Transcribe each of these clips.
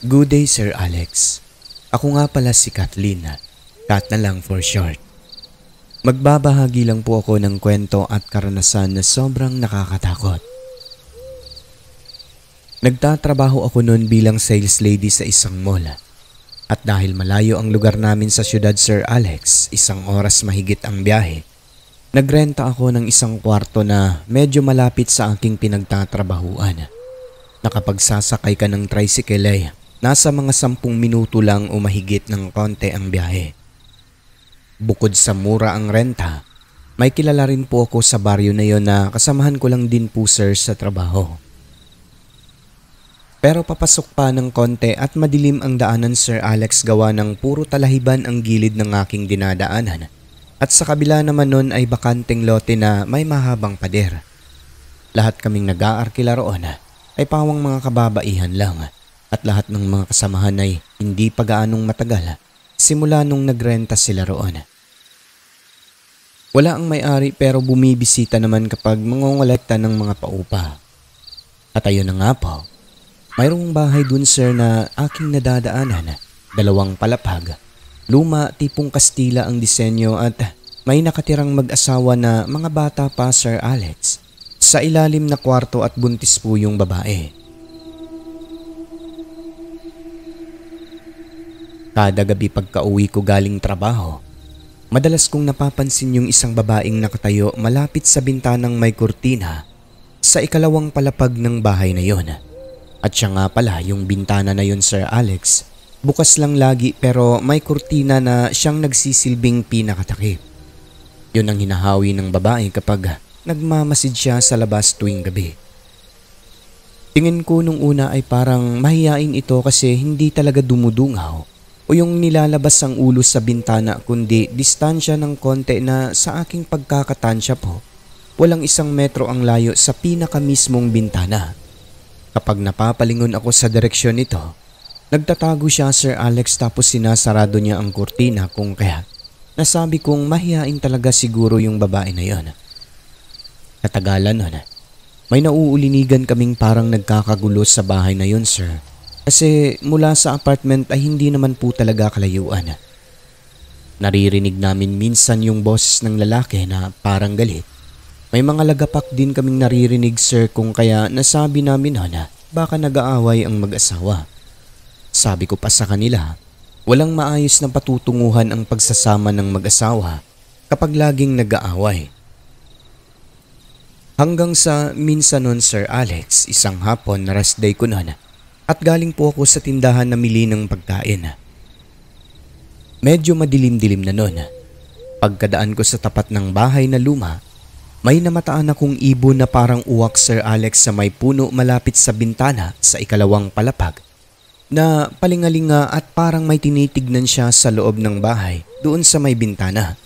Good day, Sir Alex. Ako nga pala si Kathleen. Kat na lang for short. Magbabahagi lang po ako ng kwento at karanasan na sobrang nakakatakot. Nagtatrabaho ako noon bilang sales lady sa isang mall. At dahil malayo ang lugar namin sa syudad, Sir Alex, 1 oras mahigit ang biyahe, nagrenta ako ng isang kwarto na medyo malapit sa aking pinagtatrabahuan. Nakapagsasakay ka ng tricycle ay nasa mga 10 minuto lang o mahigit ng konti ang biyahe. Bukod sa mura ang renta, may kilala rin po ako sa baryo na yon na kasamahan ko lang din po, sir, sa trabaho. Pero papasok pa ng konti at madilim ang daanan, Sir Alex, gawa ng puro talahiban ang gilid ng aking dinadaanan. At sa kabila naman nun ay bakanteng lote na may mahabang pader. Lahat kaming nag-aarkila roon ay pawang mga kababaihan lang at lahat ng mga kasamahan ay hindi pa gaanong matagal simula nung nagrenta sila roon. Wala ang may-ari pero bumibisita naman kapag mangongolekta ng mga paupa. At ayun na nga po, mayroong bahay dun, sir, na aking nadadaanan, 2 palapag, luma tipong Kastila ang disenyo at may nakatirang mag-asawa na mga bata pa, Sir Alex. Sa ilalim na kwarto at buntis po yung babae. Kada gabi pagka-uwi ko galing trabaho, madalas kong napapansin yung isang babaeng nakatayo malapit sa bintanang may kurtina sa 2 palapag ng bahay na yon. At siya nga pala, yung bintana na yon, Sir Alex, bukas lang lagi pero may kurtina na siyang nagsisilbing pinakatakip. Yun ang hinahawi ng babae kapag nagmamasid siya sa labas tuwing gabi. Tingin ko nung una ay parang mahiyain ito kasi hindi talaga dumudungaw o yung nilalabas ang ulo sa bintana kundi distansya ng konti na sa aking pagkakatansya po, walang 1 metro ang layo sa pinakamismong bintana. Kapag napapalingon ako sa direksyon nito, nagtatago siya, Sir Alex, tapos sinasarado niya ang kurtina kung kaya nasabi kong mahiyain talaga siguro yung babae na yon. Katagalan nun, may nauulinigan kaming parang nagkakagulo sa bahay na yon, sir. Kasi mula sa apartment ay hindi naman po talaga kalayuan. Naririnig namin minsan yung boses ng lalaki na parang galit. May mga lagapak din kaming naririnig, sir, kung kaya nasabi namin na baka nag-aaway ang mag-asawa. Sabi ko pa sa kanila, walang maayos na patutunguhan ang pagsasama ng mag-asawa kapag laging nag-aaway. Hanggang sa minsan nun, Sir Alex, isang hapon na rest day ko nun at galing po ako sa tindahan na mili ng pagkain. Medyo madilim-dilim na nun. Pagkadaan ko sa tapat ng bahay na luma, may namataan akong ibon na parang uwak, Sir Alex, sa may puno malapit sa bintana sa 2 palapag na palingalinga at parang may tinitignan siya sa loob ng bahay doon sa may bintana.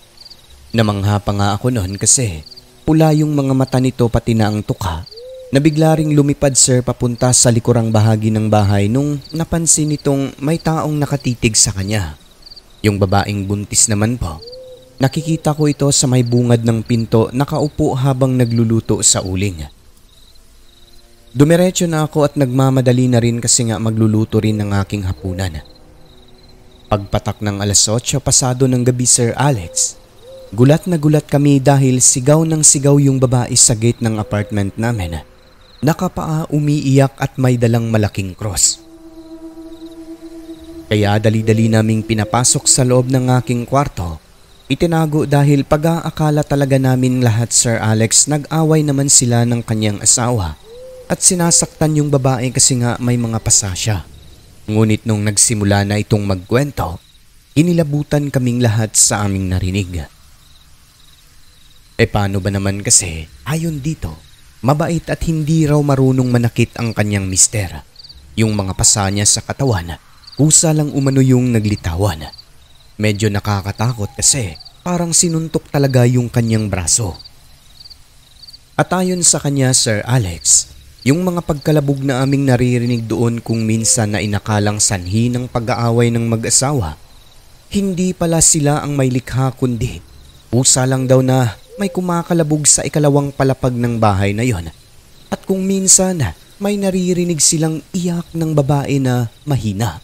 Namangha pa nga ako noon kasi pula yung mga mata nito pati na ang tuka na bigla ring lumipad, sir, papunta sa likurang bahagi ng bahay nung napansin nitong may taong nakatitig sa kanya. Yung babaeng buntis naman po. Nakikita ko ito sa may bungad ng pinto nakaupo habang nagluluto sa uling. Dumiretso na ako at nagmamadali na rin kasi nga magluluto rin ng aking hapunan. Pagpatak ng 8:00 pasado ng gabi, Sir Alex, gulat na gulat kami dahil sigaw ng sigaw yung babae sa gate ng apartment namin. Nakapaa, umiiyak at may dalang malaking cross. Kaya dali-dali naming pinapasok sa loob ng aking kwarto. Itinago dahil pag-aakala talaga namin lahat, Sir Alex, nag-away naman sila ng kanyang asawa at sinasaktan yung babae kasi nga may mga pasasya. Ngunit nung nagsimula na itong magkwento, inilabutan kaming lahat sa aming narinig. Paano ba naman kasi, ayon dito, mabait at hindi raw marunong manakit ang kanyang mister. Yung mga pasa niya sa katawan, kusa lang umano yung naglitawan. Medyo nakakatakot kasi parang sinuntok talaga yung kanyang braso. At ayon sa kanya, Sir Alex, yung mga pagkalabog na aming naririnig doon kung minsan na inakalang sanhi ng pag-aaway ng mag-asawa, hindi pala sila ang may likha kundi pusa lang daw na may kumakalabog sa 2 palapag ng bahay na yon. At kung minsan may naririnig silang iyak ng babae na mahina.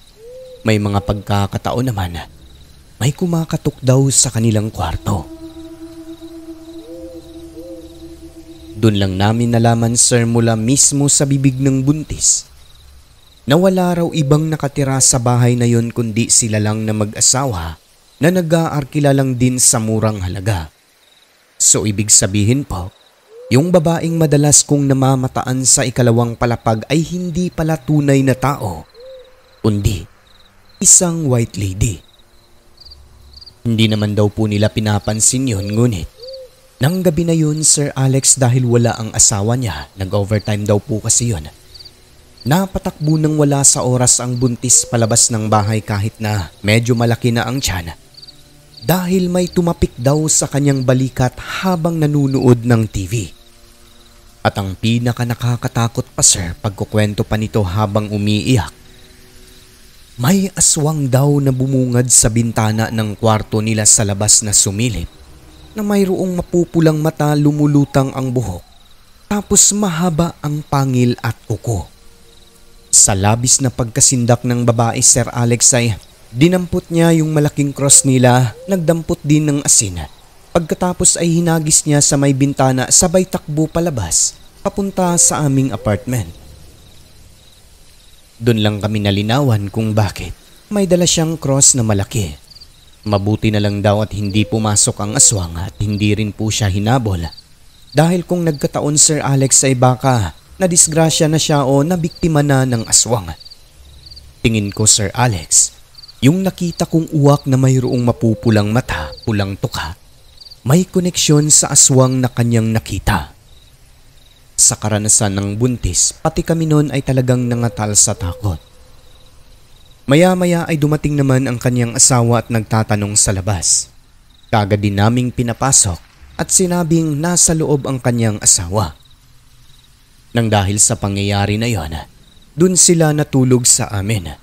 May mga pagkakataon naman may kumakatok daw sa kanilang kwarto. Doon lang namin nalaman, sir, mula mismo sa bibig ng buntis na wala raw ibang nakatira sa bahay na yon kundi sila lang na mag-asawa na nag-aarkila lang din sa murang halaga. So ibig sabihin po, yung babaeng madalas kong namamataan sa ikalawang palapag ay hindi pala tunay na tao, kundi isang white lady. Hindi naman daw po nila pinapansin yun, ngunit nang gabi na yun, Sir Alex, dahil wala ang asawa niya, nag-overtime daw po kasi yun, napatakbo nang wala sa oras ang buntis palabas ng bahay kahit na medyo malaki na ang tiyan, dahil may tumapik daw sa kanyang balikat habang nanunood ng TV. At ang pinaka nakakatakot pa, sir, pagkukwento pa nito habang umiiyak, may aswang daw na bumungad sa bintana ng kwarto nila sa labas na sumilip, na mayroong mapupulang mata, lumulutang ang buhok, tapos mahaba ang pangil at kuko. Sa labis na pagkasindak ng babae, Sir Alex, ay dinampot niya yung malaking cross nila, nagdampot din ng asin. Pagkatapos ay hinagis niya sa may bintana, sabay takbo palabas, papunta sa aming apartment. Doon lang kami nalinawan kung bakit may dala siyang cross na malaki. Mabuti na lang daw at hindi pumasok ang aswang at hindi rin po siya hinabol. Dahil kung nagkataon, Sir Alex, ay baka nadisgrasya na siya o nabiktima na ng aswang. Tingin ko, Sir Alex, yung nakita kong uwak na mayroong mapupulang mata, pulang tuka, may koneksyon sa aswang na kanyang nakita. Sa karanasan ng buntis, pati kami noon ay talagang nangatal sa takot. Maya-maya ay dumating naman ang kanyang asawa at nagtatanong sa labas. Kaagad din naming pinapasok at sinabing nasa loob ang kanyang asawa. Nang dahil sa pangyayari na yon, dun sila natulog sa amin.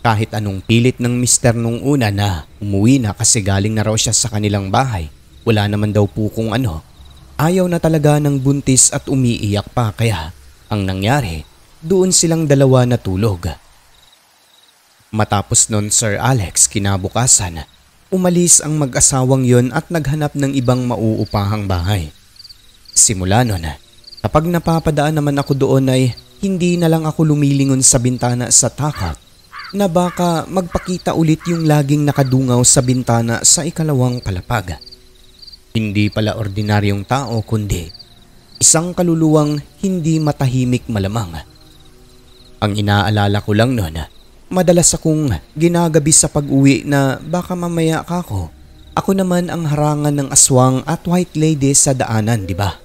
Kahit anong pilit ng mister nung una na umuwi na kasi galing na raw siya sa kanilang bahay, wala naman daw po kung ano. Ayaw na talaga ng buntis at umiiyak pa, kaya ang nangyari, doon silang dalawa natulog. Matapos nun, Sir Alex, kinabukasan, umalis ang mag-asawang yon at naghanap ng ibang mauupahang bahay. Simula nun, kapag napapadaan naman ako doon ay hindi na lang ako lumilingon sa bintana sa takot na baka magpakita ulit yung laging nakadungaw sa bintana sa ikalawang palapag. Hindi pala ordinaryong tao kundi isang kaluluwang hindi matahimik malamang. Ang inaalala ko lang nun, madalas akong ginagabi sa pag-uwi na baka mamaya ako naman ang harangan ng aswang at white lady sa daanan, di ba?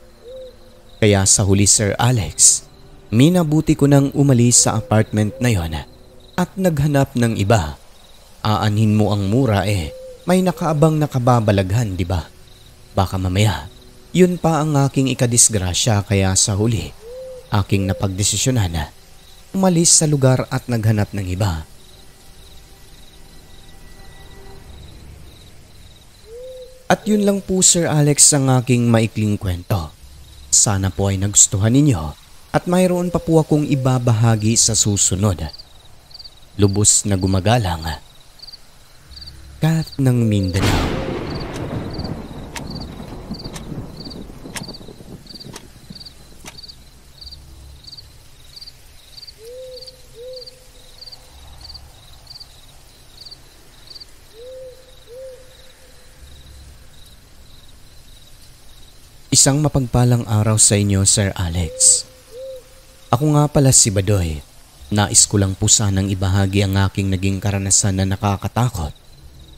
Kaya sa huli, Sir Alex, minabuti ko nang umalis sa apartment na yon at naghanap ng iba. Aanhin mo ang mura may nakaabang nakababalaghan, di ba? Baka mamaya, yun pa ang aking ikadisgrasya, kaya sa huli, aking napagdesisyonan na umalis sa lugar at naghanap ng iba. At yun lang po, Sir Alex, ang aking maikling kwento. Sana po ay nagustuhan ninyo at mayroon pa po akong ibabahagi sa susunod. Lubos na gumagalang, Kat ng Mindanao. Isang mapagpalang araw sa inyo, Sir Alex. Ako nga pala si Badoy. Nais ko lang po sanang ibahagi ang aking naging karanasan na nakakatakot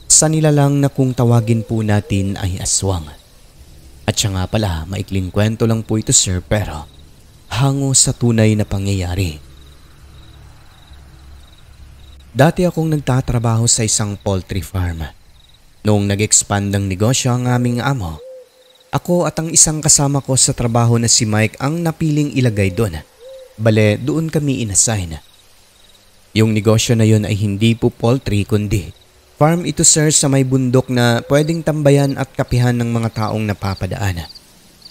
sa nilalang na kung tawagin po natin ay aswang. At siya nga pala, maikling kwento lang po ito, sir, pero hango sa tunay na pangyayari. Dati akong nagtatrabaho sa isang poultry farm. Noong nag-expand ng negosyo ang aming amo, ako at ang isang kasama ko sa trabaho na si Mike ang napiling ilagay doon. Bale, doon kami inassign. Yung negosyo na yun ay hindi po poultry kundi farm ito, sir, sa may bundok na pwedeng tambayan at kapihan ng mga taong napapadaan.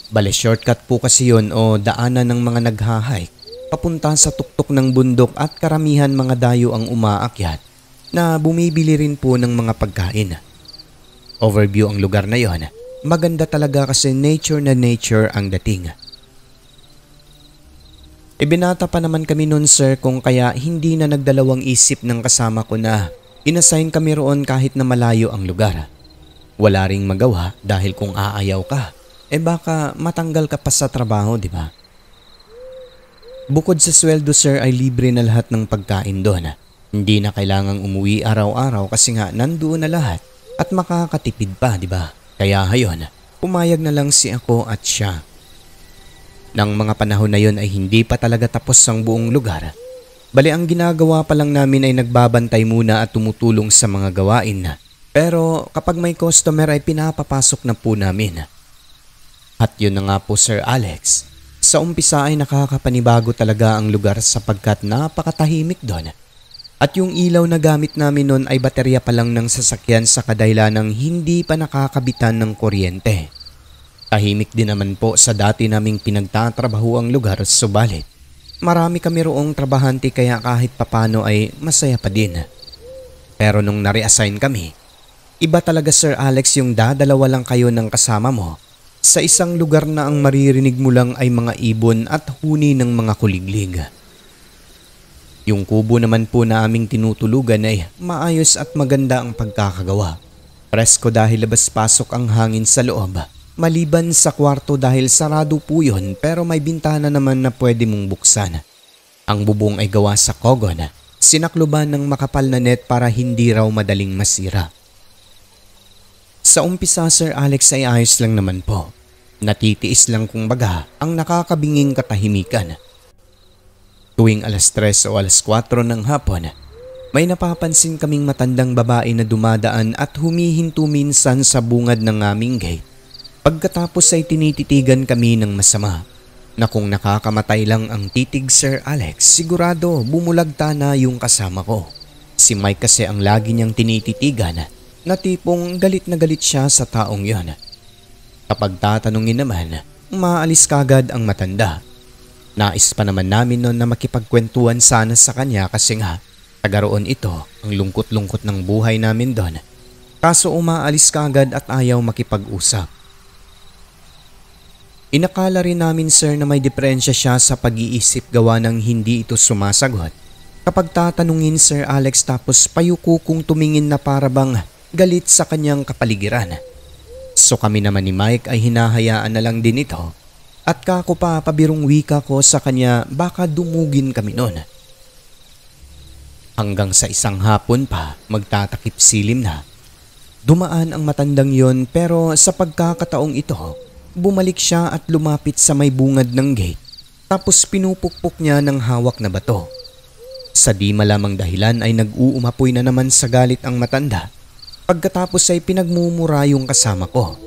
Bale, shortcut po kasi yun o daanan ng mga nagha-hike papunta sa tuktok ng bundok at karamihan mga dayo ang umaakyat na bumibili rin po ng mga pagkain. Overview ang lugar na yon. Maganda talaga kasi nature na nature ang dating. Ibinata pa naman kami nun sir kung kaya hindi na nagdalawang isip ng kasama ko na inassign kami roon kahit na malayo ang lugar. Wala ring magawa dahil kung aayaw ka, baka matanggal ka pa sa trabaho, di ba? Bukod sa sweldo sir ay libre na lahat ng pagkain doon. Hindi na kailangang umuwi araw-araw kasi nga nandoon na lahat at makakatipid pa, di ba? Kaya hayon, pumayag na lang si ako at siya. Nang mga panahon na yon ay hindi pa talaga tapos ang buong lugar. Bali ang ginagawa pa lang namin ay nagbabantay muna at tumutulong sa mga gawain na. Pero kapag may customer ay pinapapasok na po namin. At yun na nga po Sir Alex. Sa umpisa ay nakakapanibago talaga ang lugar sapagkat napakatahimik doon. At yung ilaw na gamit namin noon ay baterya pa lang ng sasakyan sa kadahilan ng hindi pa nakakabitan ng kuryente. Tahimik din naman po sa dati naming pinagtatrabaho ang lugar subalit marami kami roong trabahante kaya kahit papano ay masaya pa din. Pero nung na-reassign kami, iba talaga Sir Alex yung dadalawa lang kayo ng kasama mo sa isang lugar na ang maririnig mo lang ay mga ibon at huni ng mga kuliglig. Yung kubo naman po na aming tinutulugan ay maayos at maganda ang pagkakagawa. Presko dahil labas-pasok ang hangin sa loob. Maliban sa kwarto dahil sarado po yun pero may bintana naman na pwede mong buksan. Ang bubong ay gawa sa kogon. Sinakluban ng makapal na net para hindi raw madaling masira. Sa umpisa Sir Alex ay ayos lang naman po. Natitiis lang kung baga ang nakakabinging katahimikan. Tuwing alas 3 o alas 4 ng hapon, may napapansin kaming matandang babae na dumadaan at humihinto minsan sa bungad ng aming gate. Pagkatapos ay tinititigan kami ng masama na kung nakakamatay lang ang titig Sir Alex, sigurado bumulagta na yung kasama ko. Si Mike kasi ang lagi niyang tinititigan na tipong galit na galit siya sa taong yon. Kapag tatanungin naman, maalis kagad ang matanda. Nais pa naman namin noon na makipagkwentuhan sana sa kanya kasi nga taga roon ito ang lungkot-lungkot ng buhay namin doon. Kaso umaalis kagad at ayaw makipag-usap. Inakala rin namin sir na may diferensya siya sa pag-iisip gawa ng hindi ito sumasagot. Kapag tatanungin Sir Alex tapos payuko kung tumingin na para bang galit sa kanyang kapaligiran. So kami naman ni Mike ay hinahayaan na lang din ito. At kako pa pabirong wika ko sa kanya baka dumugin kami noon. Hanggang sa isang hapon pa magtatakip silim na. Dumaan ang matandang yon pero sa pagkakataong ito, bumalik siya at lumapit sa may bungad ng gate. Tapos pinupukpok niya ng hawak na bato. Sa di malamang dahilan ay nag-uumapoy na naman sa galit ang matanda. Pagkatapos ay pinagmumura yung kasama ko.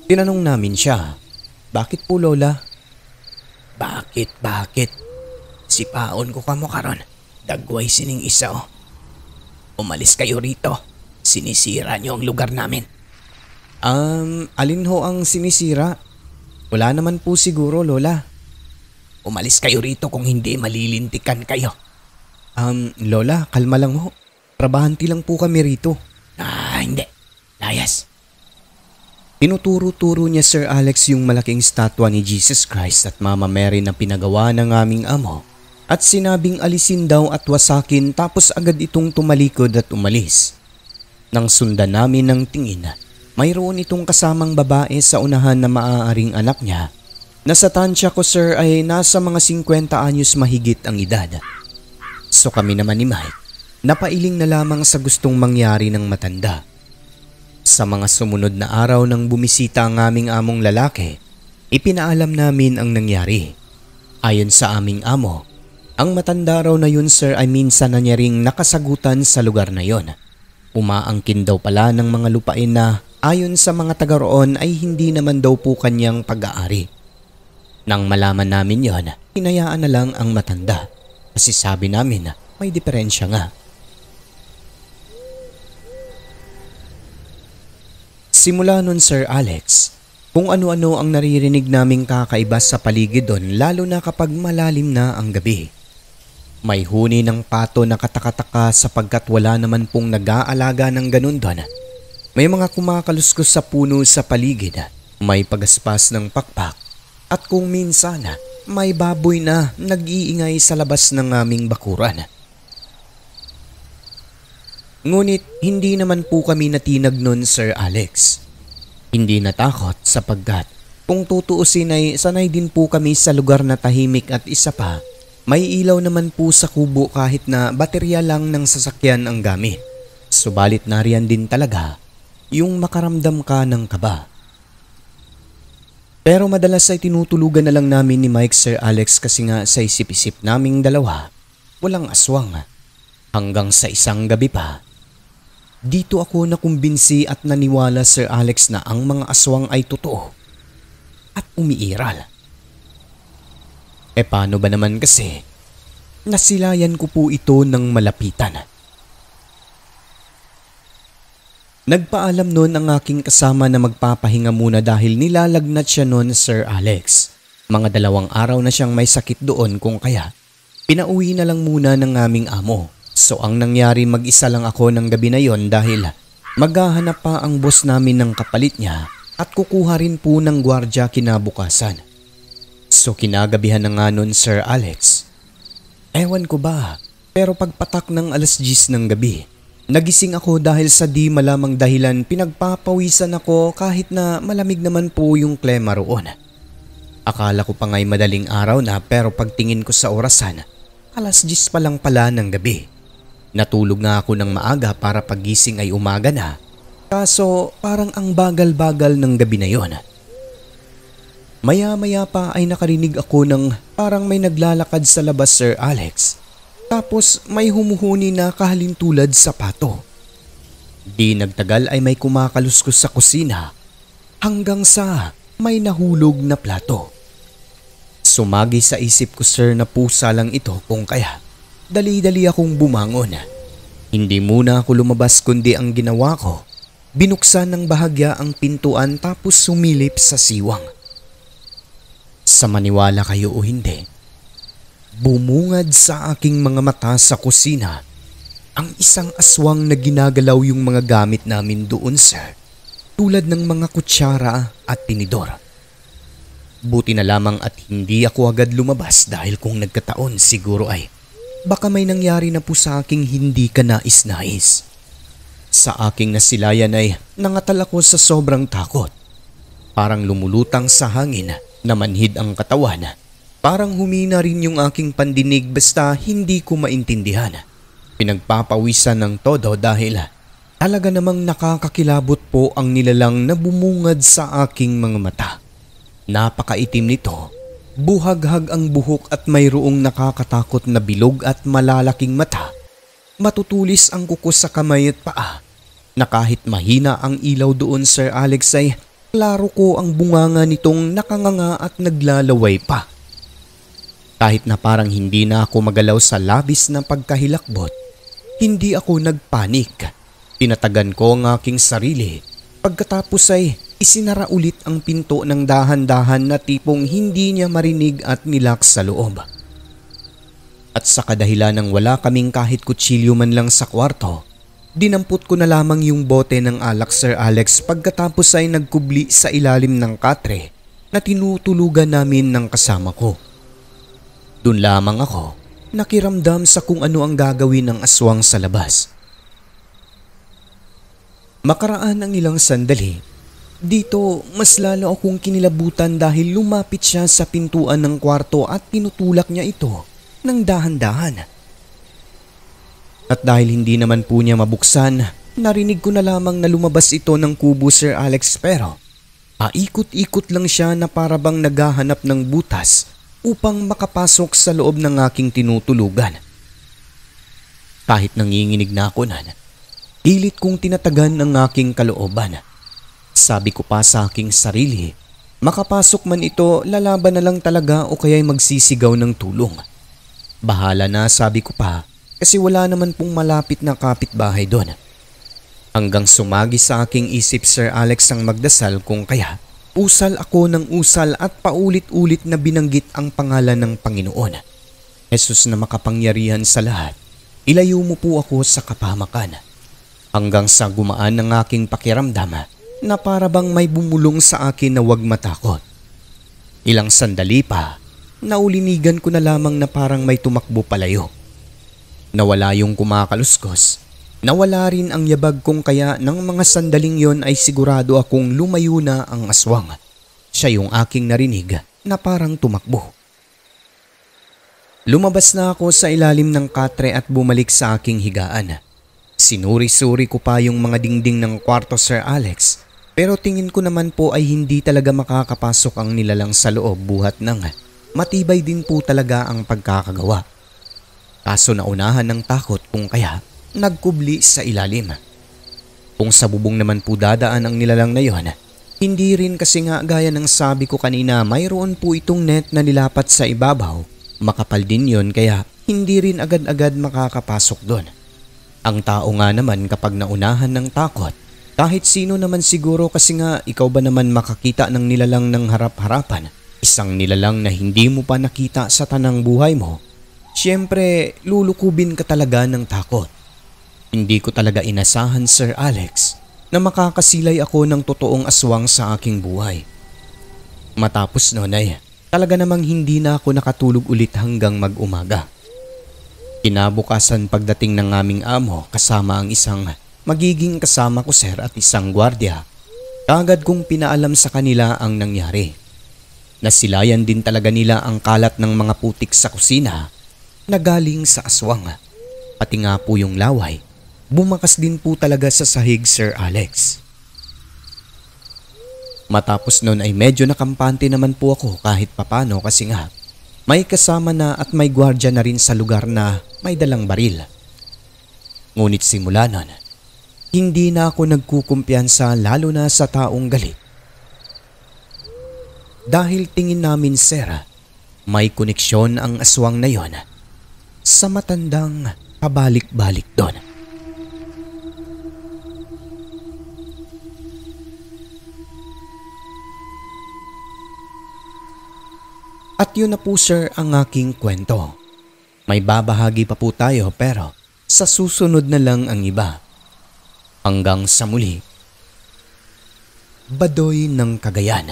Tinanong namin siya, "Bakit po lola?" Bakit? Sipaon ko kamo karon. Dagway sining isa oh. Umalis kayo rito. Sinisira niyo ang lugar namin." Alin ho ang sinisira? Wala naman po siguro lola. Umalis kayo rito kung hindi malilintikan kayo. Lola, kalma lang ho. Trabahanti lang po kami rito. Hindi. Layas. Tinuturo-turo niya Sir Alex yung malaking statwa ni Jesus Christ at Mama Mary na pinagawa ng aming amo at sinabing alisin daw at wasakin tapos agad itong tumalikod at umalis. Nang sundan namin ng tingin, mayroon itong kasamang babae sa unahan na maaaring anak niya. Nasa tansya ko sir ay nasa mga 50 anyos mahigit ang edad. So kami naman ni Mike, napailing na lamang sa gustong mangyari ng matanda. Sa mga sumunod na araw nang bumisita ang aming among lalaki, ipinaalam namin ang nangyari. Ayon sa aming amo, ang matanda raw na yun sir ay minsan na niya ring nakasagutan sa lugar na yon. Umaangkin daw pala ng mga lupain na ayon sa mga taga roon ay hindi naman daw po kanyang pag-aari. Nang malaman namin yon, hinayaan na lang ang matanda kasi sabi namin na may diferensya nga. Simula nun Sir Alex, Kung ano-ano ang naririnig naming kakaiba sa paligid doon, lalo na kapag malalim na ang gabi. May huni ng pato na katakataka sapagkat wala naman pong nag-aalaga ng ganun doon. May mga kumakaluskos sa puno sa paligid, may pagaspas ng pakpak, at kung minsan may baboy na nag-iingay sa labas ng aming bakuran. Ngunit hindi naman po kami natinag nun, Sir Alex. Hindi natakot sapagkat kung tutuusin ay sanay din po kami sa lugar na tahimik at isa pa, may ilaw naman po sa kubo kahit na baterya lang ng sasakyan ang gamit. Subalit nariyan din talaga yung makaramdam ka ng kaba. Pero madalas ay tinutulugan na lang namin ni Mike, Sir Alex, kasi nga sa isip-isip naming dalawa, walang aswang. Hanggang sa isang gabi pa, dito ako nakumbinsi at naniwala, Sir Alex, na ang mga aswang ay totoo at umiiral. Paano ba naman kasi nasilayan ko po ito ng malapitan. Nagpaalam noon ang aking kasama na magpapahinga muna dahil nilalagnat siya noon, Sir Alex. Mga 2 araw na siyang may sakit doon, kung kaya pinauwi na lang muna ng aming amo. So ang nangyari, mag-isa lang ako ng gabi na yon dahil maghahanap pa ang boss namin ng kapalit niya at kukuha rin po ng gwardya kinabukasan. So kinagabihan na nga nun, Sir Alex. Ewan ko ba, pero pagpatak ng 10:00 ng gabi, nagising ako dahil sa di malamang dahilan pinagpapawisan ako kahit na malamig naman po yung klema roon. Akala ko pa nga'y madaling araw na, pero pagtingin ko sa orasan, 10:00 pa lang pala ng gabi. Natulog nga ako ng maaga para pagising ay umaga na. Kaso parang ang bagal-bagal ng gabi na yon. Maya-maya pa ay nakarinig ako ng parang may naglalakad sa labas, Sir Alex. Tapos may humuhuni na kahalintulad sa pato. Di nagtagal ay may kumakaluskos sa kusina hanggang sa may nahulog na plato. Sumagi sa isip ko, sir, na pusa lang ito, kung kaya dali-dali akong bumangon. Hindi muna ako lumabas kundi ang ginawa ko, binuksan ng bahagya ang pintuan tapos sumilip sa siwang. Sa maniwala kayo o hindi, bumungad sa aking mga mata sa kusina ang isang aswang na ginagalaw yung mga gamit namin doon, sir, tulad ng mga kutsara at tinidor. Buti na lamang at hindi ako agad lumabas dahil kung nagkataon siguro ay baka may nangyari na po sa aking hindi kanais-nais. Sa aking nasilayan ay nangatal ako sa sobrang takot. Parang lumulutang sa hangin na manhid ang katawan. Parang humina rin yung aking pandinig basta hindi ko maintindihan. Pinagpapawisan ng todo dahil talaga namang nakakakilabot po ang nilalang na bumungad sa aking mga mata. Napakaitim nito, buhaghag ang buhok at mayroong nakakatakot na bilog at malalaking mata. Matutulis ang kuko sa kamay at paa, na kahit mahina ang ilaw doon, Sir Alex, ay klaro ko ang bunganga nitong nakanganga at naglalaway pa. Kahit na parang hindi na ako magalaw sa labis na pagkahilakbot, hindi ako nagpanik. Tinatagan ko ang aking sarili. Pagkatapos ay isinara ulit ang pinto ng dahan-dahan na tipong hindi niya marinig at nilak sa loob. At sa kadahilan ng wala kaming kahit kutsilyo man lang sa kwarto, dinampot ko na lamang yung bote ng alak, Sir Alex, pagkatapos ay nagkubli sa ilalim ng katre na tinutulugan namin ng kasama ko. Doon lamang ako nakiramdam sa kung ano ang gagawin ng aswang sa labas. Makaraan ang ilang sandali, dito mas lalo akong kinilabutan dahil lumapit siya sa pintuan ng kwarto at tinutulak niya ito ng dahan-dahan. At dahil hindi naman po niya mabuksan, narinig ko na lamang na lumabas ito ng kubo, Sir Alex, pero paikot-ikot lang siya na parabang naghahanap ng butas upang makapasok sa loob ng aking tinutulugan. Kahit nanginginig na ako nan, pilit kong tinatagan ang aking kalooban. Sabi ko pa sa aking sarili, makapasok man ito, lalaban na lang talaga o kaya'y magsisigaw ng tulong. Bahala na, sabi ko pa, kasi wala naman pong malapit na kapitbahay doon. Hanggang sumagi sa aking isip, Sir Alex, ang magdasal kung kaya Usal ako ng usal at paulit-ulit na binanggit ang pangalan ng Panginoon. Jesus na makapangyarihan sa lahat, ilayo mo po ako sa kapahamakan. Hanggang sa gumaan ang aking pakiramdam na para bang may bumulong sa akin na huwag matakot. Ilang sandali pa, naulinigan ko na lamang na parang may tumakbo palayo. Nawala yung kumakaluskos. Nawala rin ang yabag kong kaya ng mga sandaling yon ay sigurado akong lumayo na ang aswang. Siya yung aking narinig na parang tumakbo. Lumabas na ako sa ilalim ng katre at bumalik sa aking higaan. Sinuri-suri ko pa yung mga dingding ng kwarto, Sir Alex, pero tingin ko naman po ay hindi talaga makakapasok ang nilalang sa loob buhat ng matibay din po talaga ang pagkakagawa. Kaso naunahan ng takot kung kaya nagkubli sa ilalim. Kung sa bubong naman po dadaan ang nilalang na yon, hindi rin kasi nga gaya ng sabi ko kanina, mayroon po itong net na nilapat sa ibabaw. Makapal din yon kaya hindi rin agad-agad makakapasok doon. Ang tao nga naman kapag naunahan ng takot, kahit sino naman siguro kasi nga ikaw ba naman makakita ng nilalang ng harap-harapan, isang nilalang na hindi mo pa nakita sa tanang buhay mo, siyempre lulukubin ka talaga ng takot. Hindi ko talaga inasahan, Sir Alex, na makakasilay ako ng totoong aswang sa aking buhay. Matapos noon ay talaga namang hindi na ako nakatulog ulit hanggang mag-umaga. Kinabukasan pagdating ng aming amo kasama ang isang magiging kasama ko, sir, at isang gwardiya, kaagad kong pinaalam sa kanila ang nangyari. Nasilayan din talaga nila ang kalat ng mga putik sa kusina na galing sa aswang. Pati nga po yung laway, bumakas din po talaga sa sahig, Sir Alex. Matapos noon ay medyo nakampante naman po ako kahit papano kasi nga may kasama na at may gwardya na rin sa lugar na may dalang baril. Ngunit simula noon, hindi na ako nagkukumpiyansa lalo na sa taong galit. Dahil tingin namin, sir, may koneksyon ang aswang na yon sa matandang pabalik-balik doon. At yun na po, sir, ang aking kwento. May babahagi pa po tayo pero sa susunod na lang ang iba. Hanggang sa muli, Badoy ng Cagayan.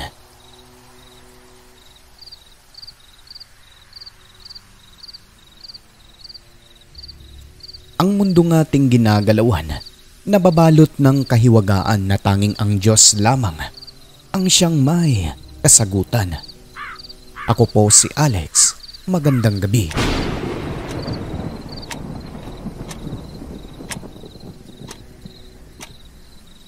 Ang mundo ating ginagalawan, nababalot ng kahiwagaan na tanging ang Diyos lamang ang siyang may kasagutan. Ako po si Alex. Magandang gabi.